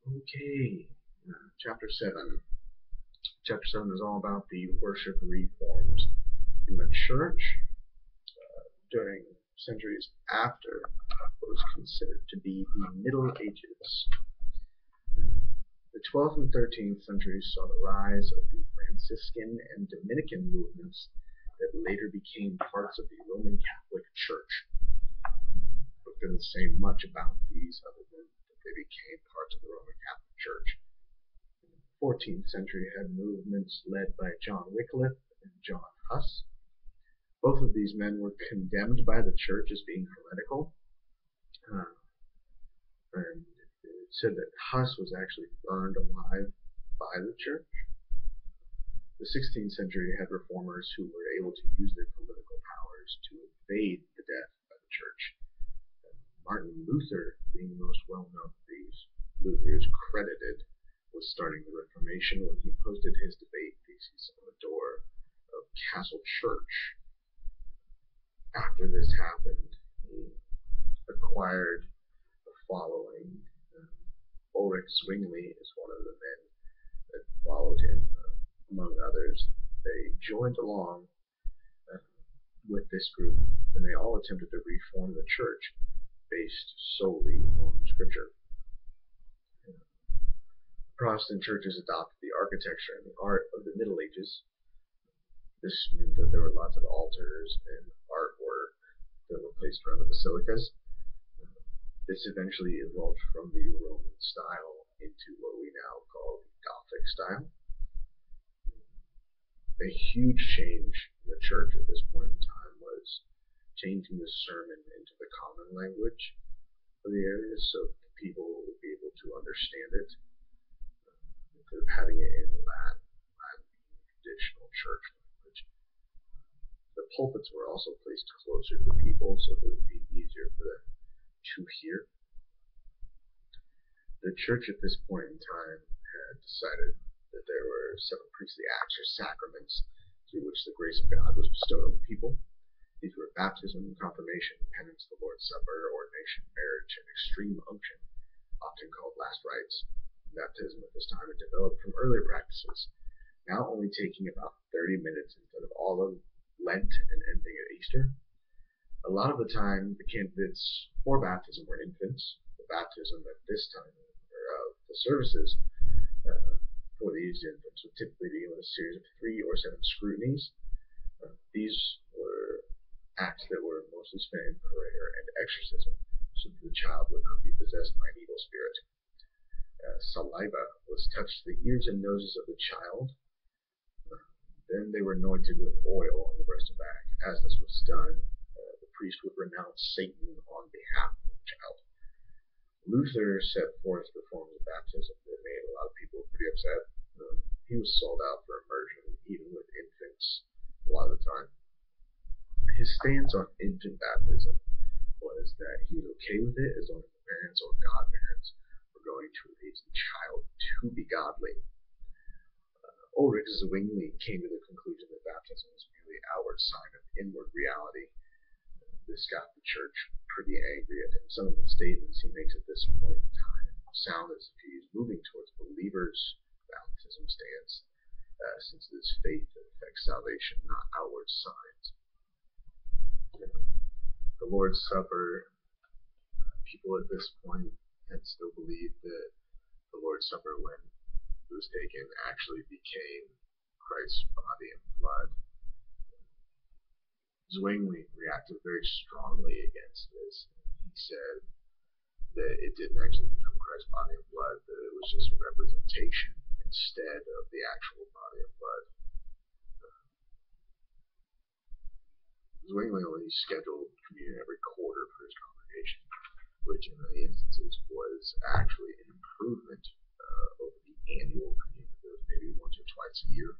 Okay, chapter 7. Chapter 7 is all about the worship reforms in the church during centuries after what was considered to be the Middle Ages. The 12th and 13th centuries saw the rise of the Franciscan and Dominican movements that later became parts of the Roman Catholic Church. But didn't say much about these other than that they became parts of the Roman Catholic Church. 14th century had movements led by John Wycliffe and John Huss. Both of these men were condemned by the church as being heretical, and it said that Huss was actually burned alive by the church. The 16th century had reformers who were able to use their political powers to evade the death by the church. Martin Luther being the most well-known of these. Luther is credited with starting the Reformation when he posted his debate thesis on the door of Castle Church. After this happened, he acquired a following. Ulrich Zwingli is one of the men that followed him, among others. They joined along with this group, and they all attempted to reform the church based solely on Scripture. Protestant churches adopted the architecture and the art of the Middle Ages. This meant that there were lots of altars and artwork that were placed around the basilicas. This eventually evolved from the Roman style into what we now call the Gothic style. A huge change in the church at this point in time was changing the sermon into the common language of the area so people would be able to understand it instead of having it in Latin traditional church language. The pulpits were also placed closer to the people so that it would be easier for them to hear. The church at this point in time had decided that there were 7 priestly acts or sacraments through which the grace of God was bestowed on the people. These were baptism, confirmation, penance, the Lord's Supper, ordination, marriage, and extreme unction, often called last rites. Baptism at this time had developed from earlier practices, now only taking about 30 minutes instead of all of Lent and ending at Easter. A lot of the time, the candidates for baptism were infants. The baptism at this time, or the services for these infants would typically begin with a series of 3 or 7 scrutinies. These were acts that were mostly spent in prayer and exorcism, so that the child would not be possessed by an evil spirit. Saliva was touched to the ears and noses of the child. Then they were anointed with oil on the breast and back. As this was done, the priest would renounce Satan on behalf of the child. Luther set forth the forms of baptism that made a lot of people pretty upset. He was sold out for immersion, even with infants, a lot of the time. His stance on infant baptism was that he was okay with it as long as the parents or godparents were going to raise the child to be godly. Ulrich Zwingli came to the conclusion that baptism was merely an outward sign of inward reality. This got the church pretty angry at him. Some of the statements he makes at this point in time sound as if he's moving towards believers' baptism stance, since it is faith that affects salvation, not outward signs. The Lord's Supper, people at this point had still believed that the Lord's Supper, when it was taken, actually became Christ's body and blood. Zwingli reacted very strongly against this. He said that it didn't actually become Christ's body and blood, that it was just a representation instead of the actual body and blood. Zwingli only scheduled communion every quarter for his congregation, which in many instances was actually an improvement over the annual communion that was maybe once or twice a year.